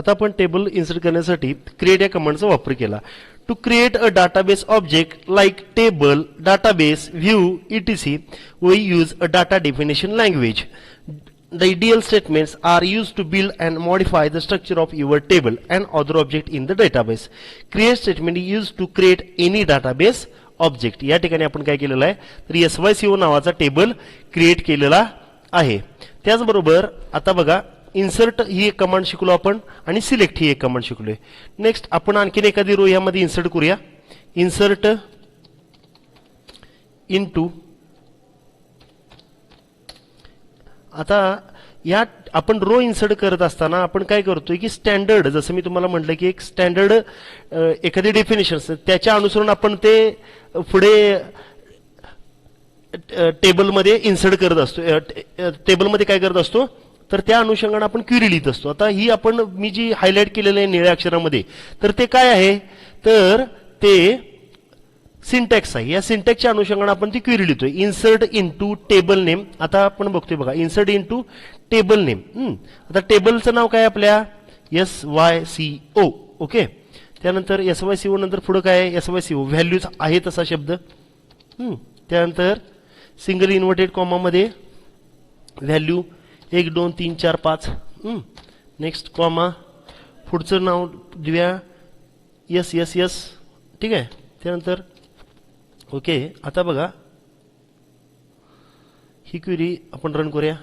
आता आपण table insert करण्यासाठी क्रिएट या कमांडचा वापर केला. To create a database object like table, database, view, etc. we use a data definition language. The ideal statements are used to build and modify the structure of your table and other object in the database. Create statement is used to create any database object. या ठिकाणी आपण काय केलेलं आहे तर syco नावाचा table create केलेला आहे. त्याचबरोबर आता बघा इन्सर्ट ही एक कमांड शिकलो आपण आणि सिलेक्ट ही एक कमांड शिकलोय. नेक्स्ट आपण आणखीन एखादी रो यामध्ये इन्सर्ट करूया. इन्सर्ट इनटू, आता या आपण रो इन्सर्ट करत असताना आपण काय करतोय की स्टँडर्ड, जसं मी तुम्हाला म्हटलं की एक स्टँडर्ड एखादी डेफिनेशन त्याच्या अनुसरून आपण ते पुढे टेबलमध्ये इन्सर्ट करत असतो. टेबलमध्ये काय करत असतो तर त्या अनुषंगाने आपण क्वेरी लिहित असतो. आता ही आपण मी जी हायलाइट केलेलं आहे निळ्या अक्षरामध्ये तर ते काय आहे तर ते सिंटॅक्स आहे. या सिंटॅक्सच्या अनुषंगाने आपण ती क्वेरी लिहितोय. Insert into table name. आता आपण बघतोय बघा इन्सर्ट इनटू टेबल नेम. आता टेबलचं नाव काय आपल्या SYCO. ओके, त्यानंतर SYCO नंतर पुढे काय आहे SYCO व्हॅल्यूज आहे तसा शब्द. त्यानंतर सिंगल इन्व्हर्टेड कॉमा मध्ये व्हॅल्यू 1 2 3 4 5. नेक्स्ट कॉमा, पुढचं नाव देऊया yes. ठीक आहे, त्यानंतर ओके. आता बघा ही क्वेरी आपण रन करूया.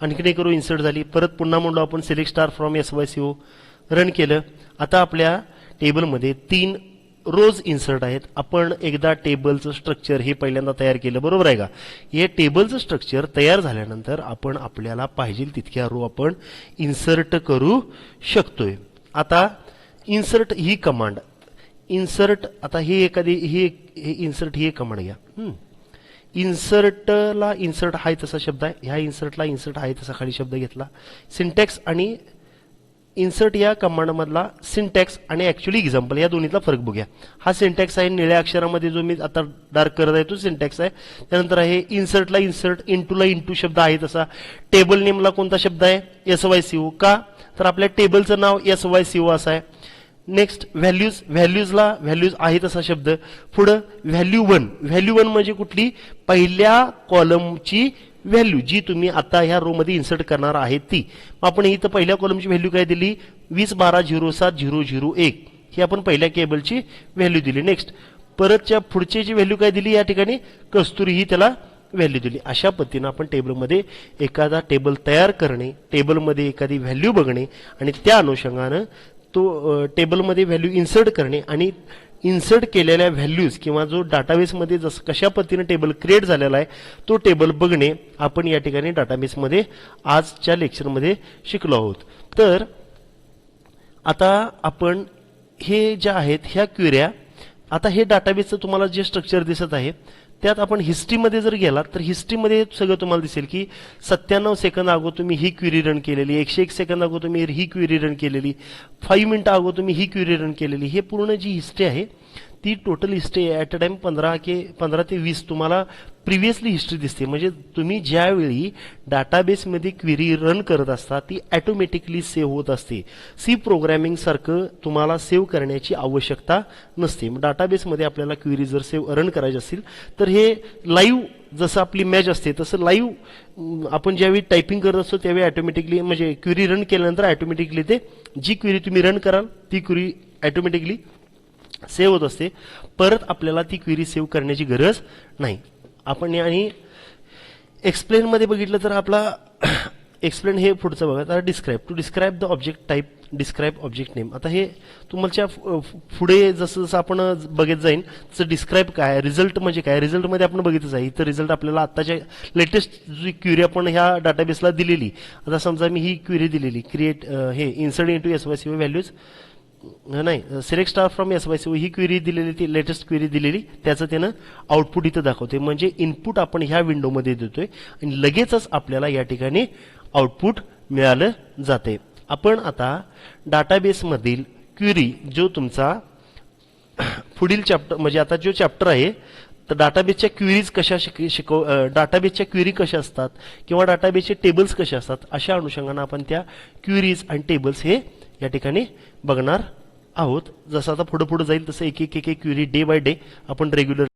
आणखीन एक रो इन्सर्ट झाली. परत पुन्हा म्हणलो आपण select star from SYCO, run केलं. आता आपल्या टेबलमध्ये 3 रोज इन्सर्ट आहेत. आपण एकदा टेबलचं स्ट्रक्चर हे पहिल्यांदा तयार केलं, बरोबर आहे का. हे टेबलचं स्ट्रक्चर तयार झाल्यानंतर आपण आपल्याला पाहिजे तितक्या रो आपण इन्सर्ट करू शकतोय. आता इन्सर्ट ही कमांड, इन्सर्ट, आता ही एखादी ही इन्सर्ट ही एक कमांड घ्या. इन्सर्टला इन्सर्ट आहे तसा शब्द आहे, ह्या इन्सर्टला इन्सर्ट आहे तसा खाली शब्द घेतला. सिंटॅक्स आणि इन्सर्ट या कमांड मधला सिंटॅक्स आणि ऍक्च्युअली एक्झाम्पल या दोन्हीतला फरक बघूया. हा सिंटॅक्स आहे निळ्या अक्षरामध्ये जो मी आता डार्क करत आहे तो सिंटॅक्स आहे. त्यानंतर आहे इन्सर्टला इन्सर्ट, इनटूला इनटू शब्द आहे तसा. टेबल नेमला कोणता शब्द आहे SYCO. का तर आपल्या टेबलचं नाव SYCO असं आहे. नेक्स्ट व्हॅल्यूज, व्हॅल्यूजला व्हॅल्यूज आहे तसा शब्द. पुढं व्हॅल्यू 1, व्हॅल्यू 1 म्हणजे कुठली पहिल्या कॉलमची व्हॅल्यू जी तुम्ही आता ह्या रो मध्ये इन्सर्ट करणार आहे ती. आपण इथं पहिल्या कॉलमची व्हॅल्यू काय दिली 20 12 07 001 ही आपण पहिल्या केबलची व्हॅल्यू दिली. नेक्स्ट परतच्या पुढची व्हॅल्यू काय दिली या ठिकाणी कस्तुरी ही त्याला व्हॅल्यू दिली. अशा पद्धतीने आपण टेबलमध्ये एखादा टेबल तयार करणे, टेबलमध्ये एखादी व्हॅल्यू बघणे आणि त्या अनुषंगानं तो टेबलमध्ये व्हॅल्यू इन्सर्ट करणे आणि इन्सर्ट केलेल्या व्हॅल्यूज किंवा जो डाटाबेसमध्ये जसं कशा पद्धतीने टेबल क्रिएट झालेला आहे तो टेबल बघणे आपण या ठिकाणी डाटाबेसमध्ये आजच्या लेक्चरमध्ये शिकलो आहोत. तर आता आपण हे ज्या आहेत ह्या क्वेऱ्या, आता हे डाटाबेसचं तुम्हाला जे स्ट्रक्चर दिसत आहे त्यात आपण हिस्ट्रीमध्ये जर गेलात तर हिस्ट्रीमध्ये सगळं तुम्हाला दिसेल की 97 सेकंद अगोदर तुम्ही ही क्वेरी रन केलेली, 101 सेकंद अगोदर तुम्ही ही क्वेरी रन केलेली, 5 मिनिटं अगोदर तुम्ही ही क्वेरी रन केलेली. हे पूर्ण जी हिस्ट्री आहे ती total history at a time 15 ते 20 तुम्हाला प्रिव्हियसली हिस्ट्री दिसते. म्हणजे तुम्ही ज्यावेळी डाटाबेसमध्ये क्वेरी रन करत असता ती ॲटोमॅटिकली सेव्ह होत असते. सी प्रोग्रॅमिंग सारखं तुम्हाला सेव्ह करण्याची आवश्यकता नसते. डाटाबेसमध्ये आपल्याला क्वेरी जर सेव्ह रन करायची असेल तर हे लाईव्ह जसं आपली मॅच असते तसं लाईव्ह आपण ज्यावेळी टायपिंग करत असतो त्यावेळी ॲटोमॅटिकली म्हणजे क्वेरी रन केल्यानंतर ॲटोमॅटिकली ते जी क्वेरी तुम्ही रन कराल ती क्वेरी ॲटोमॅटिकली सेव्ह होत असते. परत आपल्याला ती क्वेरी सेव्ह करण्याची गरज नाही. आपण आणि एक्सप्लेन मध्ये बघितलं तर आपला एक्सप्लेन हे पुढचं बघा. आता describe, to describe the object type, describe object name. आता हे तुमच्या पुढे जसं जसं आपण बघत जाईन तसं डिस्क्राईब काय, रिझल्ट म्हणजे काय, रिझल्टमध्ये आपण बघितच आहे. इथं रिझल्ट आपल्याला आत्ताच्या लेटेस्ट जी क्वेरी आपण ह्या डाटाबेसला दिलेली, आता समजा मी ही क्वेरी दिलेली क्रिएट हे इन्सर्ट इनटू SYCO व्हॅल्यूज नाही select star from SYCO he query दिलेली, ती लेटेस्ट क्वेरी दिलेली, त्याचं त्यानं आउटपुट इथं दाखवते. म्हणजे इनपुट आपण ह्या विंडोमध्ये देतोय आणि लगेचच आपल्याला या ठिकाणी आउटपुट मिळालं जाते. आपण आता डाटाबेसमधील क्वेरी जो तुमचा पुढील चॅप्टर म्हणजे आता जो चॅप्टर आहे तर डाटाबेसच्या क्वेरीज कशा डाटाबेसच्या क्वेरी कशा असतात किंवा डाटाबेसचे टेबल्स कसे असतात अशा अनुषंगाने आपण त्या क्वेरीज आणि टेबल्स हे या ठिकाणी बघणार आहोत. जसं आता पुढे पुढे जाईल तसं एक एक क्वेरी डे बाय डे आपण रेग्युलर